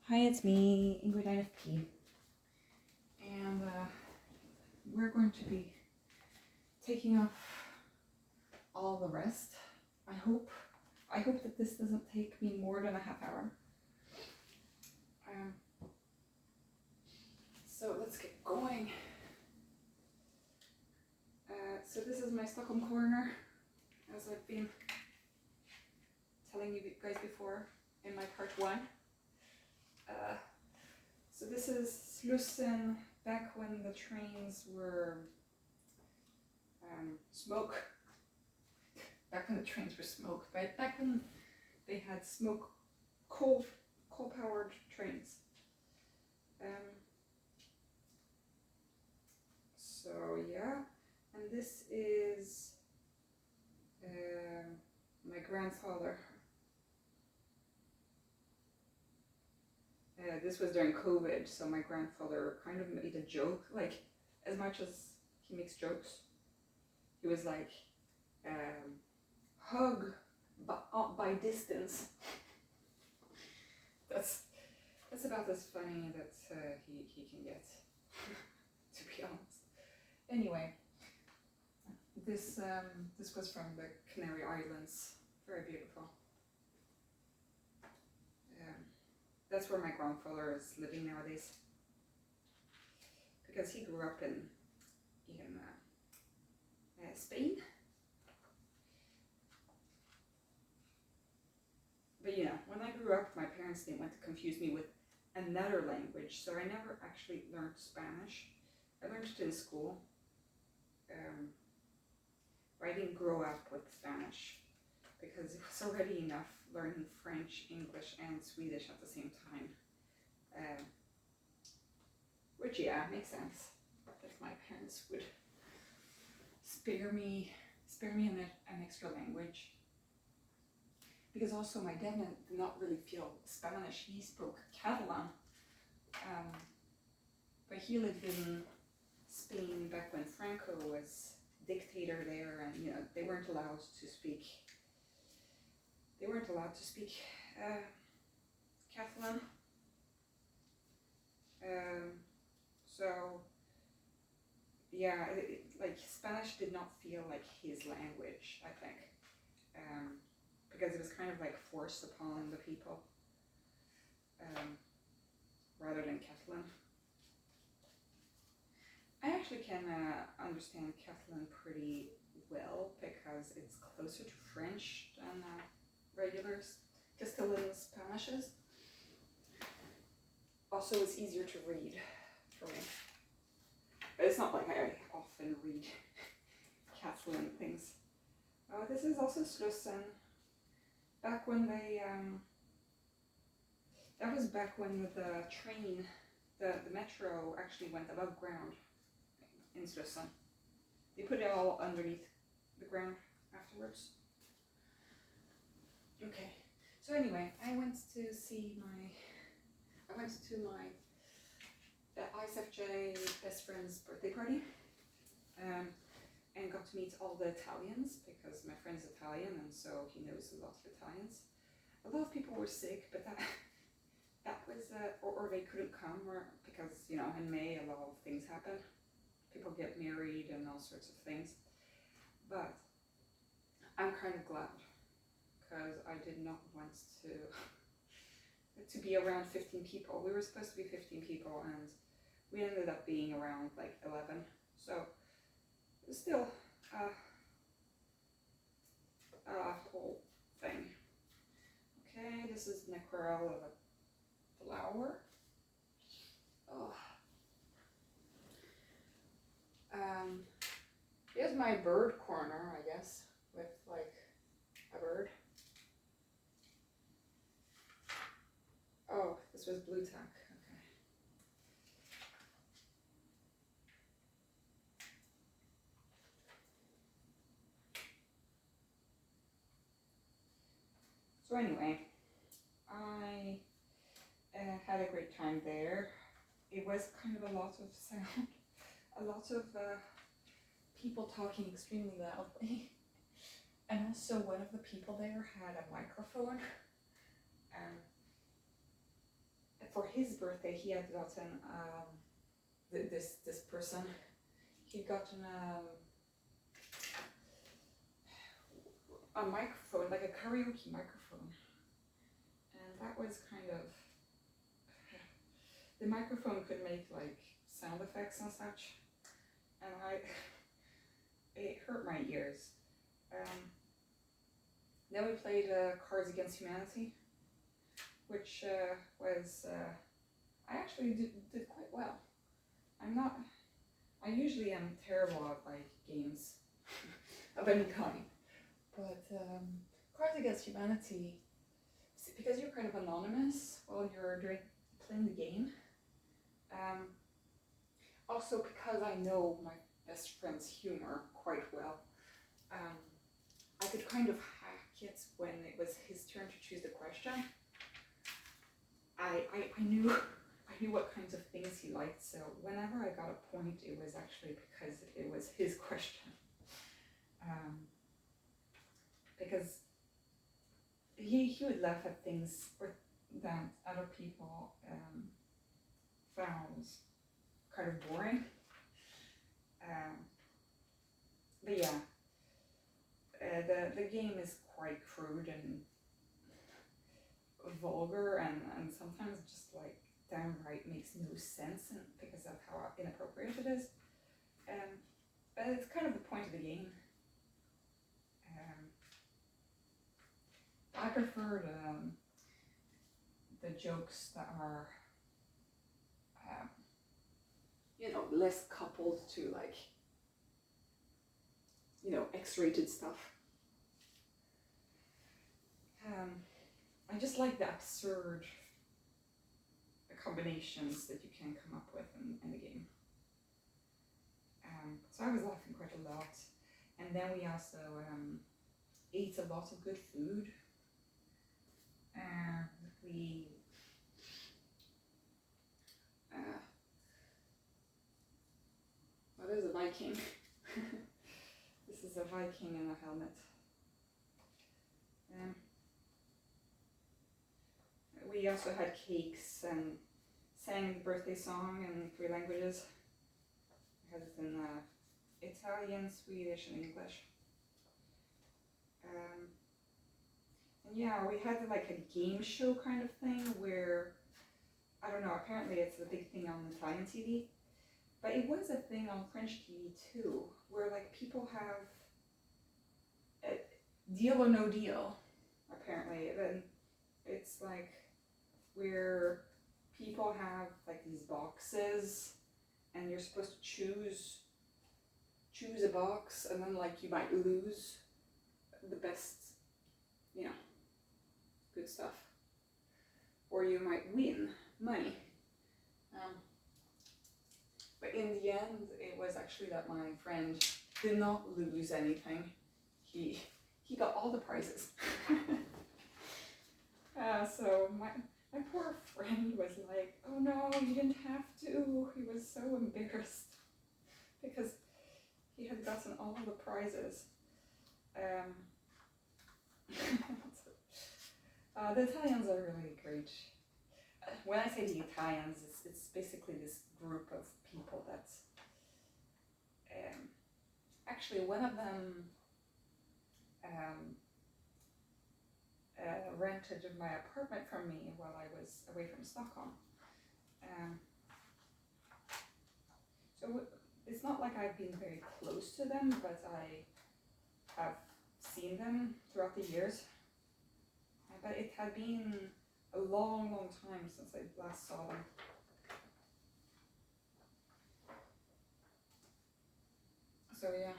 Hi, it's me, Ingrid IFP, and we're going to be taking off all the rest. I hope that this doesn't take me more than a half hour. So let's get going. So this is my Stockholm corner, as I've been telling you guys before in my part 1. So this is Slussen back when the trains were smoke. Back when the trains were smoke, but back when they had coal-powered trains. So yeah, and this is my grandfather. This was during COVID, so my grandfather kind of made a joke, like, as much as he makes jokes, he was like, hug by distance. That's about as funny that he can get, to be honest. Anyway, this was from the Canary Islands, very beautiful. That's where my grandfather is living nowadays, because he grew up in Spain. But yeah, when I grew up, my parents didn't want to confuse me with another language, so I never actually learned Spanish. I learned it in school, but I didn't grow up with Spanish, because it was already enough learning French, English, and Swedish at the same time. Which, yeah, makes sense. If my parents would spare me an extra language. Because also my dad did not really feel Spanish. He spoke Catalan. But he lived in Spain back when Franco was dictator there, and they weren't allowed to speak Catalan. So yeah, like Spanish did not feel like his language, I think, because it was kind of like forced upon the people, rather than Catalan. I actually can understand Catalan pretty well because it's closer to French than regular Castilian Spanish is. Also, it's easier to read for me. But it's not like I often read Catalan things. This is also Slussen. Back when they, that was back when the train, the metro actually went above ground in Slussen. They put it all underneath the ground afterwards. Okay, so anyway, I went to ISFJ best friend's birthday party, and got to meet all the Italians, because my friend's Italian, and so he knows a lot of Italians. A lot of people were sick, but that was, or they couldn't come, or because, in May a lot of things happen. People get married and all sorts of things. But I'm kind of glad, because I did not want to be around 15 people. We were supposed to be 15 people, and we ended up being around like 11. So it was still a whole thing. Okay, this is an aquarelle of a flower. Oh. Here's my bird corner, I guess, with like a bird. Oh, this was blue tack. Okay. So anyway, I had a great time there. It was kind of a lot of sound, a lot of people talking extremely loudly. And also one of the people there had a microphone for his birthday, he had gotten this person. He'd gotten a microphone, like a karaoke microphone, and that was kind of, the microphone could make like sound effects and such, and it hurt my ears. Then we played Cards Against Humanity, which was, I actually did quite well. I usually am terrible at like games of any kind, but Cards Against Humanity, because you're kind of anonymous while you're playing the game, also because I know my best friend's humor quite well, I could kind of hack it when it was his turn to choose the question. I knew what kinds of things he liked, so whenever I got a point, it was actually because it was his question. Because he would laugh at things that other people found kind of boring. But yeah, the game is quite crude and vulgar, and sometimes just like downright makes no sense because of how inappropriate it is. But it's kind of the point of the game. I prefer the jokes that are, less coupled to like, X-rated stuff. I just like the absurd combinations that you can come up with in the game. So I was laughing quite a lot. And then we also ate a lot of good food. And we there's a Viking. This is a Viking in a helmet. We also had cakes and sang the birthday song in 3 languages. We had it in Italian, Swedish, and English. And yeah, we had like a game show kind of thing where, I don't know, apparently it's a big thing on Italian TV, but it was a thing on French TV too, where like people have a Deal or No Deal, apparently. Then it's like where people have like these boxes and you're supposed to choose a box, and then like you might lose the best, good stuff, or you might win money. But in the end, it was actually that my friend did not lose anything. He got all the prizes. So my poor friend was like, oh no, you didn't have to. He was so embarrassed because he had gotten all the prizes. The Italians are really great. When I say the Italians, it's basically this group of people that actually one of them rented my apartment from me while I was away from Stockholm. So it's not like I've been very close to them, but I have seen them throughout the years. But it had been a long, long time since I last saw them. So yeah,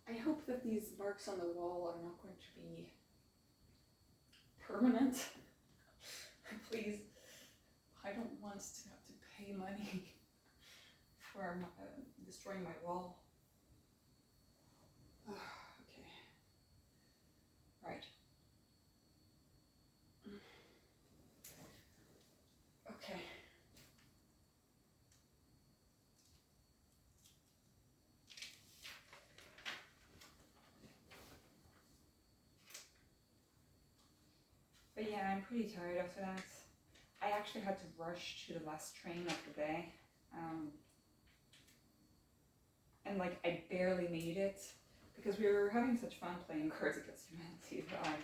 I hope that these marks on the wall are not going to be permanent. Please, I don't want to have to pay money for destroying my wall. Okay, right. Okay. But yeah, I'm pretty tired after that. I actually had to rush to the last train of the day. And like I barely made it because we were having such fun playing Cards Against Humanity that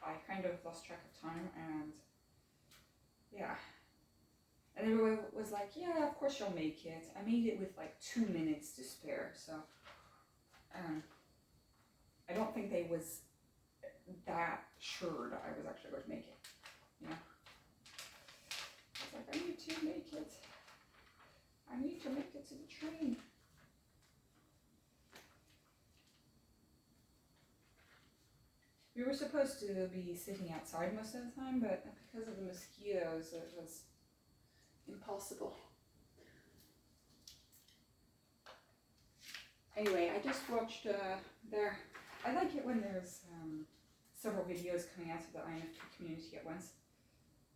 I kind of lost track of time, and yeah. And everyone was like, yeah, of course you'll make it. I made it with like 2 minutes to spare, so I don't think they was that sure that I was actually going to make it, you know. I was like, I need to make it. I need to make it to the train. We were supposed to be sitting outside most of the time, but because of the mosquitoes, it was impossible. Anyway, I just watched there. I like it when there's several videos coming out of the INFP community at once,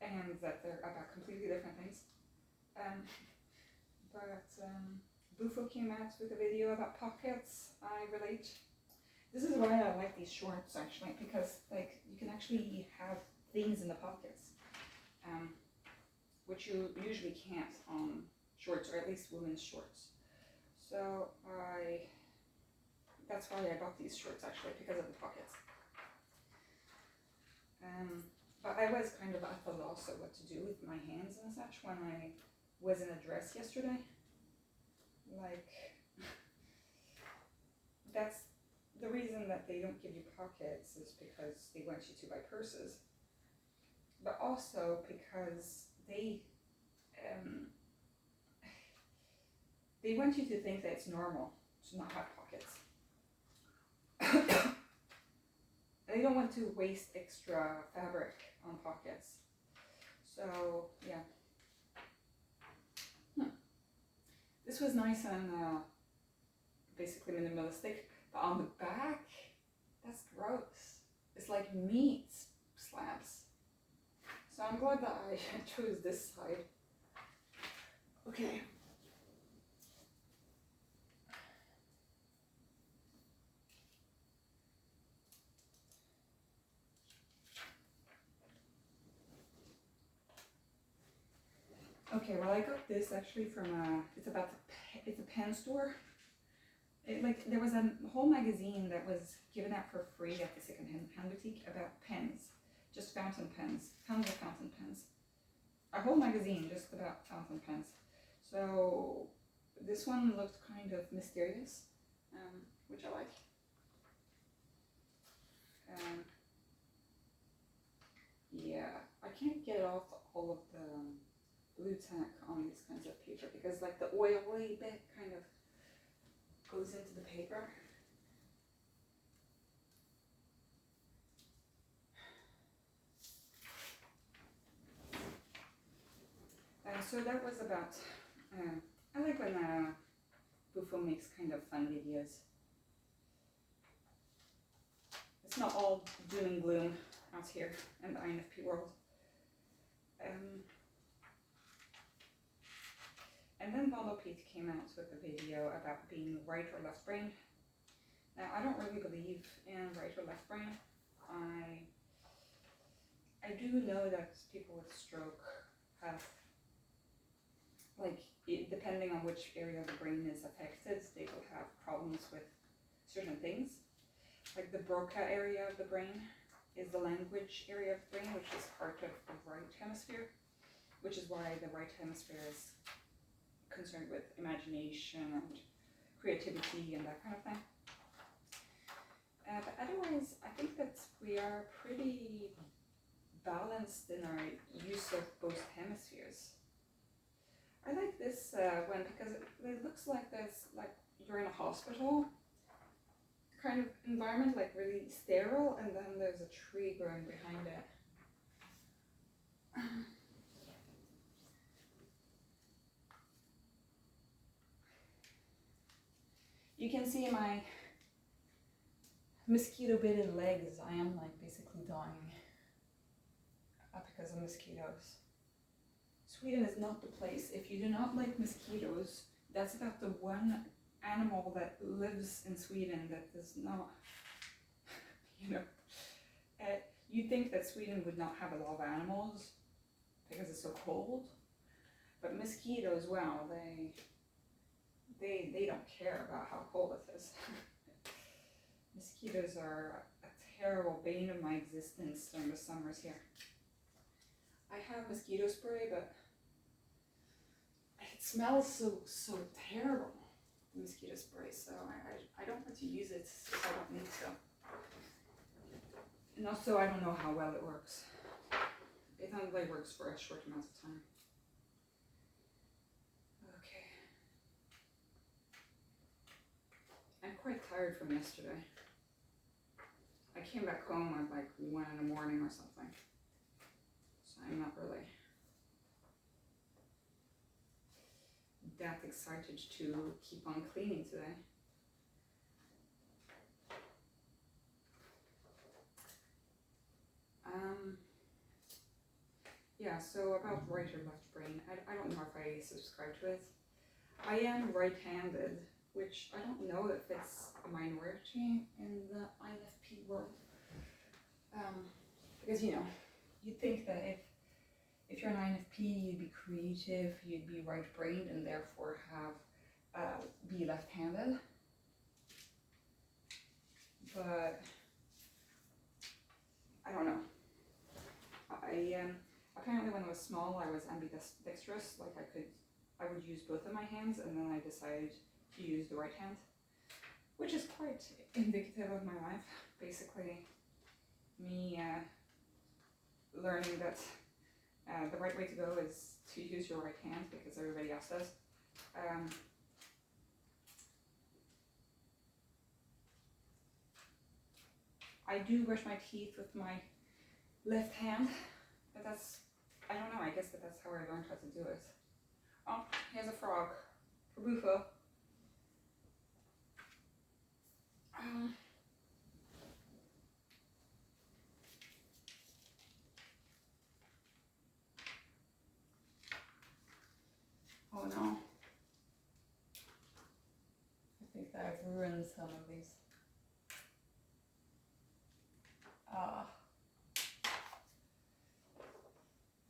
and that they're about completely different things. But Bufo came out with a video about pockets. I relate. This is why I like these shorts actually, because like you can actually have things in the pockets, which you usually can't on shorts, or at least women's shorts. So that's why I bought these shorts actually, because of the pockets. But I was kind of at the loss of what to do with my hands and such when I was in a dress yesterday. Like, that's the reason that they don't give you pockets is because they want you to buy purses, but also because they want you to think that it's normal to not have pockets. They don't want to waste extra fabric on pockets. So yeah. This was nice and basically minimalistic, but on the back, that's gross. It's like meat slabs. So I'm glad that I chose this side. Okay. Okay, well I got this actually from it's a pen store. There was a whole magazine that was given out for free at the second-hand boutique about pens, just fountain pens, tons of fountain pens. A whole magazine just about fountain pens. So this one looked kind of mysterious, which I like. Yeah, I can't get off all of the blue tack on these kinds of paper because like the oily bit kind of goes into the paper. So that was about, I like when Bufo makes kind of fun videos. It's not all doom and gloom out here in the INFP world. And then Bondo Pete came out with a video about being right or left brain. Now I don't really believe in right or left brain. I do know that people with stroke have, like, depending on which area of the brain is affected, they will have problems with certain things. Like the Broca area of the brain is the language area of the brain, which is part of the right hemisphere, which is why the right hemisphere is concerned with imagination and creativity and that kind of thing. But otherwise, I think that we are pretty balanced in our use of both hemispheres. I like this one because it looks like there's, like, you're in a hospital kind of environment, like really sterile, and then there's a tree growing behind it. You can see my mosquito-bitten legs. I am like basically dying because of mosquitoes. Sweden is not the place. If you do not like mosquitoes, that's about the one animal that lives in Sweden that does not, you know. You'd think that Sweden would not have a lot of animals, because it's so cold. But mosquitoes, well, they don't care about how cold it is. Mosquitoes are a terrible bane of my existence during the summers here. I have mosquito spray, but it smells so terrible, the mosquito spray, so I don't want to use it if I don't need to. And also, I don't know how well it works. It only works for a short amount of time. Okay. I'm quite tired from yesterday. I came back home at like 1 in the morning or something. So I'm not really that excited to keep on cleaning today. Yeah, so about right or left brain, I don't know if I subscribe to it. I am right-handed, which I don't know if it's a minority in the INFP world. Because, you know, you'd think that if you're an INFP, you'd be creative, you'd be right-brained, and therefore be left-handed. But I don't know. Apparently when I was small, I was ambidextrous. Like I would use both of my hands, and then I decided to use the right hand, which is quite indicative of my life. Basically, me learning that the right way to go is to use your right hand because everybody else does. I do brush my teeth with my left hand, but I don't know, I guess that's how I learned how to do it. Oh, here's a frog for Bufo. Oh no. I think that I've ruined some of these.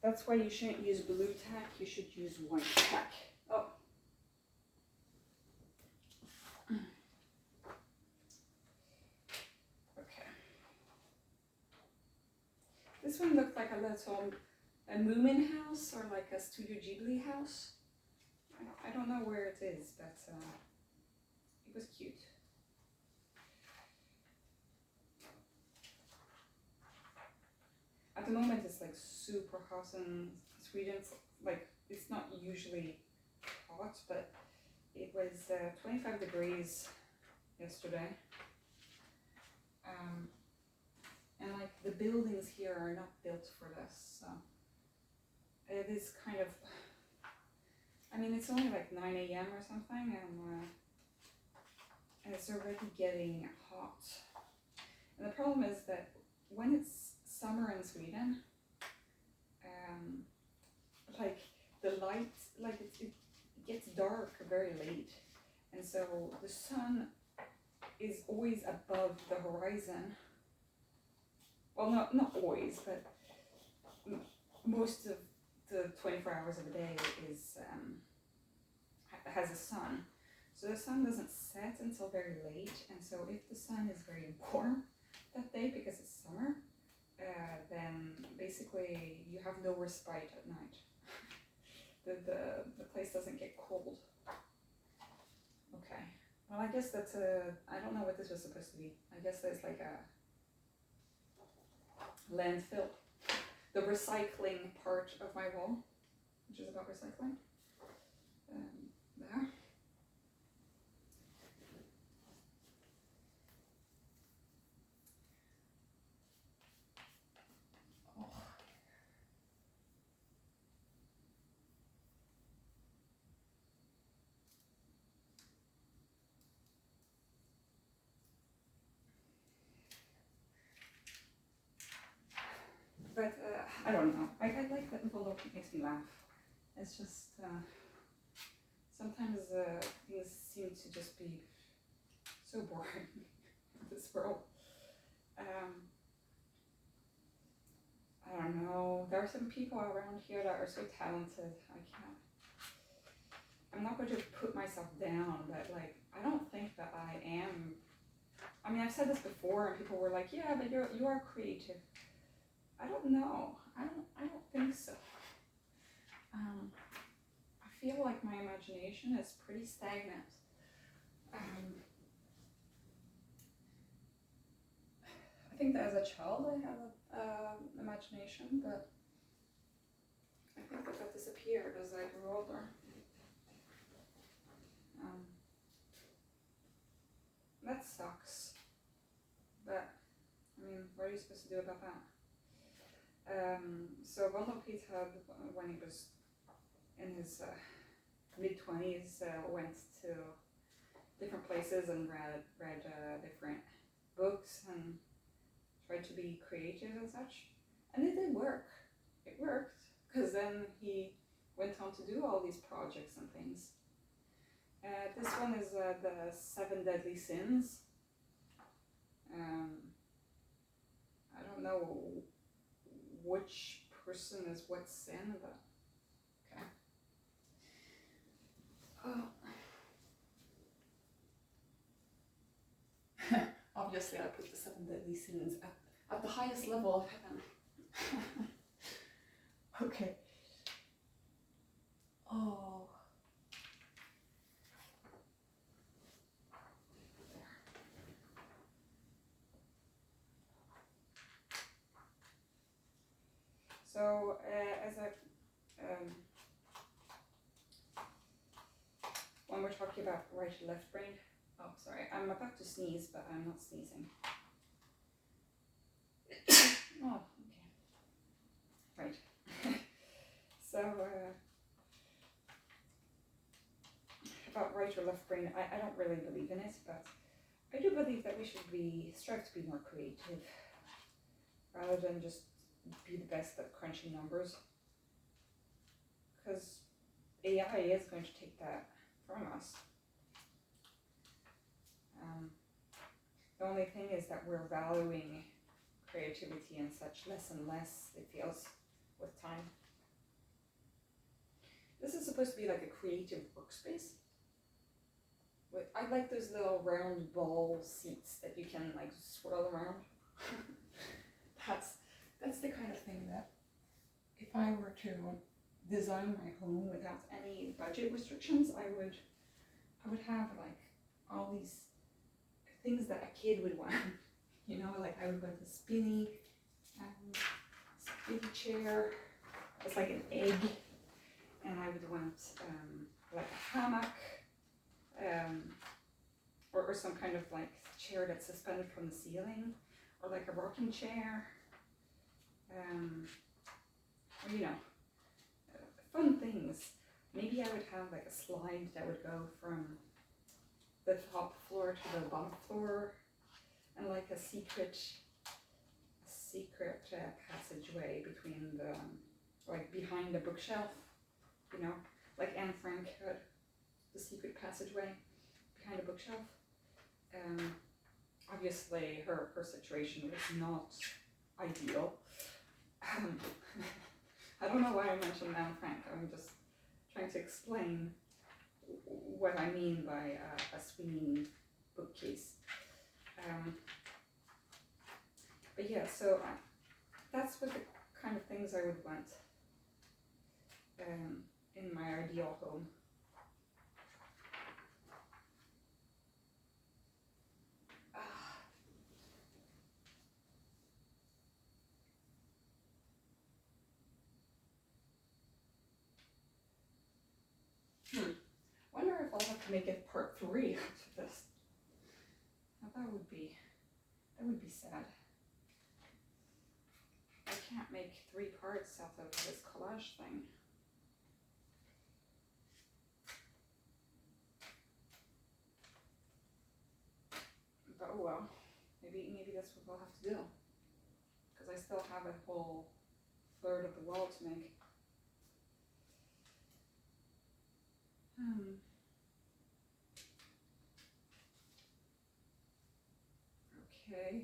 That's why you shouldn't use blue tack, you should use white tack. Oh. Okay. This one looked like a little Moomin house or like a Studio Ghibli house. I don't know where it is, but it was cute. At the moment it's like super hot in Sweden. Like it's not usually hot, but it was 25 degrees yesterday. And like the buildings here are not built for this, so it is kind of, I mean it's only like 9 a.m. or something, and it's already getting hot. And the problem is that when it's summer in Sweden, like the light, like it gets dark very late, and so the sun is always above the horizon. Well, not always, but most of the 24 hours of the day has a sun. So the sun doesn't set until very late, and so if the sun is very warm that day because it's summer, then basically you have no respite at night. The place doesn't get cold. Okay. Well, I guess that's I don't know what this was supposed to be. I guess there's like a landfill. The recycling part of my wall, which is about recycling. There. But I don't know. I like that envelope. It makes me laugh. It's just sometimes things seem to just be so boring in this world. I don't know. There are some people around here that are so talented. I'm not going to put myself down, but like, I don't think that I am. I mean, I've said this before, and people were like, "Yeah, but you are creative." I don't know. I don't think so. I feel like my imagination is pretty stagnant. I think that as a child I had an imagination, but I think that disappeared as I grew older. That sucks. But, I mean, what are you supposed to do about that? So Wendell Pete had, when he was in his mid-20s, went to different places and read different books and tried to be creative and such. And it did work. It worked, because then he went on to do all these projects and things. This one is the 7 Deadly Sins. I don't know which person is what sin, but okay. Oh. Obviously, I put the 7 Deadly Sins at the highest level of heaven. Okay. Oh. So, as a when we're talking about right or left brain, oh, sorry, I'm about to sneeze, but I'm not sneezing. Oh, okay. Right. So, about right or left brain, I don't really believe in it, but I do believe that we should strive to be more creative, rather than just be the best at crunching numbers, because AI is going to take that from us. The only thing is that we're valuing creativity and such less and less, it feels, with time. This is supposed to be like a creative workspace. I like those little round ball seats that you can like swirl around. That's the kind of thing that if I were to design my home without any budget restrictions, I would have like all these things that a kid would want. You know, like I would want a spinny chair. It's like an egg, and I would want like a hammock, or some kind of like chair that's suspended from the ceiling, or like a rocking chair, or you know, fun things. Maybe I would have like a slide that would go from the top floor to the bottom floor, and like a secret passageway between like behind the bookshelf, you know, like Anne Frank had the secret passageway behind the bookshelf. Obviously her situation was not ideal. I don't know why I mentioned Anne Frank. I'm just trying to explain what I mean by a swinging bookcase. But yeah, so that's what the kind of things I would want in my ideal home. Wonder if I'll have to make it part 3 after this. Now that would be sad. I can't make 3 parts out of this collage thing. But oh well, maybe that's what we'll have to do, because I still have a whole third of the wall to make. Okay.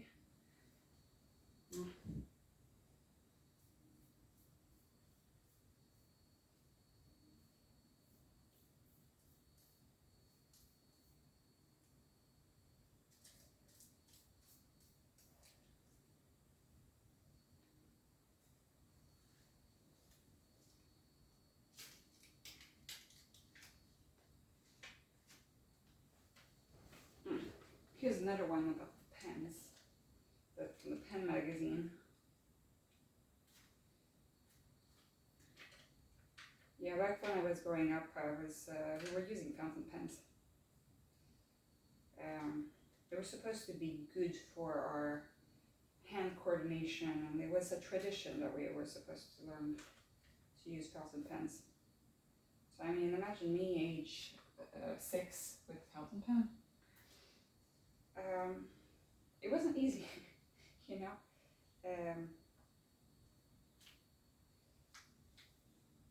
here's another one about the pens, from the pen magazine. Yeah, back when I was growing up, we were using fountain pens. They were supposed to be good for our hand coordination, and it was a tradition that we were supposed to learn to use fountain pens. So I mean, imagine me age 6 with fountain pen. It wasn't easy, you know.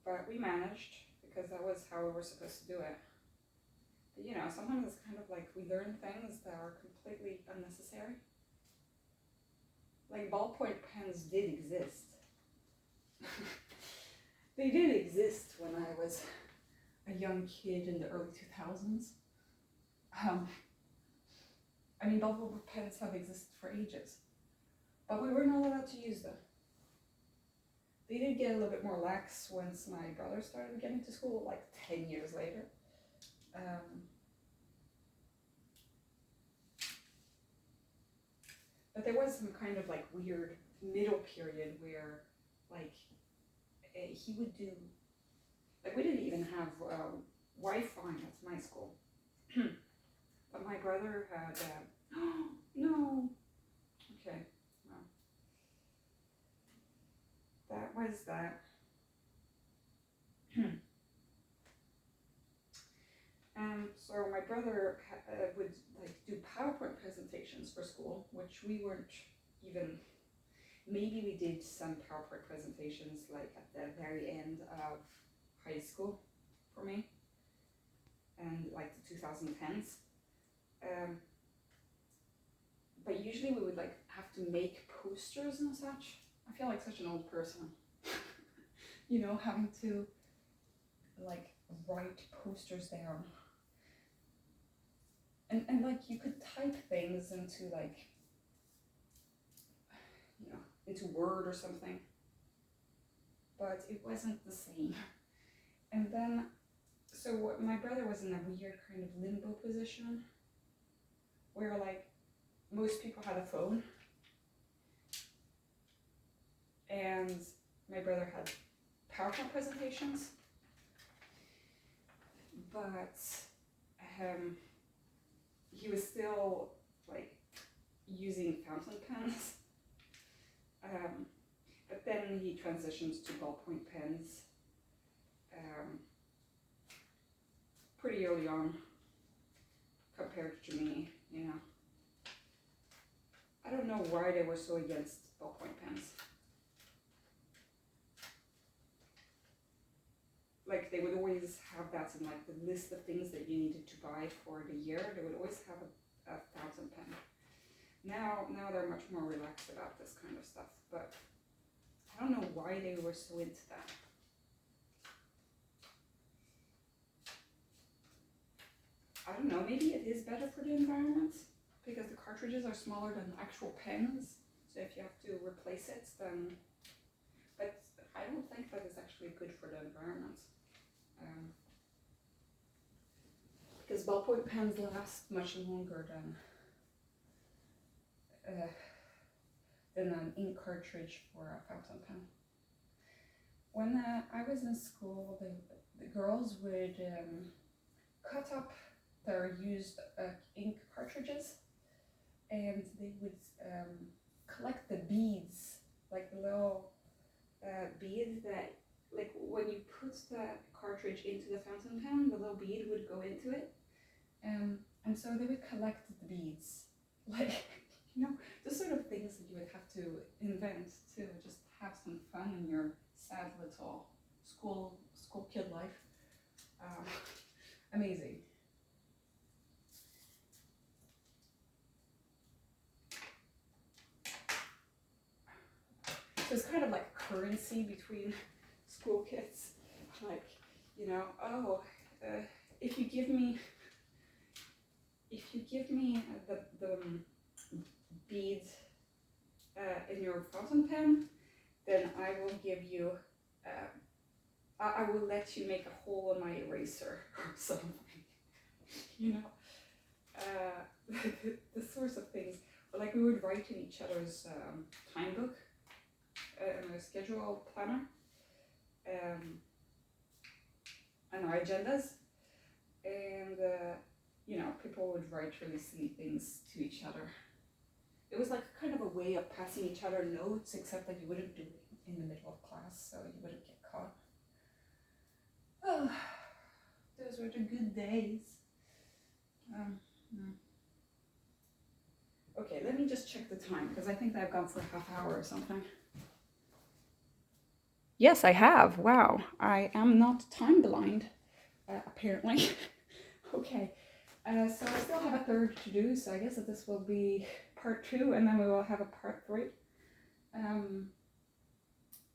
But we managed because that was how we were supposed to do it. But you know, sometimes it's kind of like we learn things that are completely unnecessary. Like ballpoint pens did exist. They did exist when I was a young kid in the early 2000s. I mean, ballpoint pens have existed for ages, but we were not allowed to use them. They did get a little bit more lax once my brother started getting to school, like 10 years later. But there was some kind of like weird middle period where like he would do, like we didn't even have Wi-Fi at my school. But my brother had, no, okay, well, that was that. So my brother would like do PowerPoint presentations for school, which we weren't even, maybe we did some PowerPoint presentations like at the very end of high school for me, and like the 2010s. But usually we would like have to make posters and such. I feel like such an old person, you know, having to like write posters down. And like you could type things into like, you know, into Word or something, but it wasn't the same. And then, so my brother was in a weird kind of limbo position where like most people had a phone and my brother had PowerPoint presentations, but he was still like using fountain pens. But then he transitioned to ballpoint pens pretty early on compared to me, you know. I don't know why they were so against ballpoint pens. Like they would always have that in like the list of things that you needed to buy for the year. They would always have a fountain pen. Now they're much more relaxed about this kind of stuff, but I don't know why they were so into that. I don't know, maybe it is better for the environment because the cartridges are smaller than actual pens. So if you have to replace it, then, but I don't think that is actually good for the environment. Because ballpoint pens last much longer than an ink cartridge for a fountain pen. When I was in school, the girls would cut up their used ink cartridges, and they would collect the beads, like the little bead that, like when you put the cartridge into the fountain pen, the little bead would go into it. And so they would collect the beads, like, you know, the sort of things that you would have to invent to just have some fun in your sad little school kid life. Amazing. So it's kind of like currency between school kids, like, you know, oh, if you give me the bead in your fountain pen, then I will give you, I will let you make a hole in my eraser or something, you know. the sorts of things. Like we would write in each other's time book, in our schedule planner, and our agendas, and you know, people would write really silly things to each other. It was like kind of a way of passing each other notes, except that you wouldn't do it in the middle of class, so you wouldn't get caught. Oh, those were the good days. Okay, let me just check the time, because I think I've gone for a half hour or something. Yes, I have. Wow, I am not time blind, apparently. Okay, so I still have a third to do, so I guess that this will be part 2, and then we will have a part 3.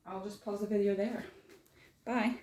I'll just pause the video there. Bye.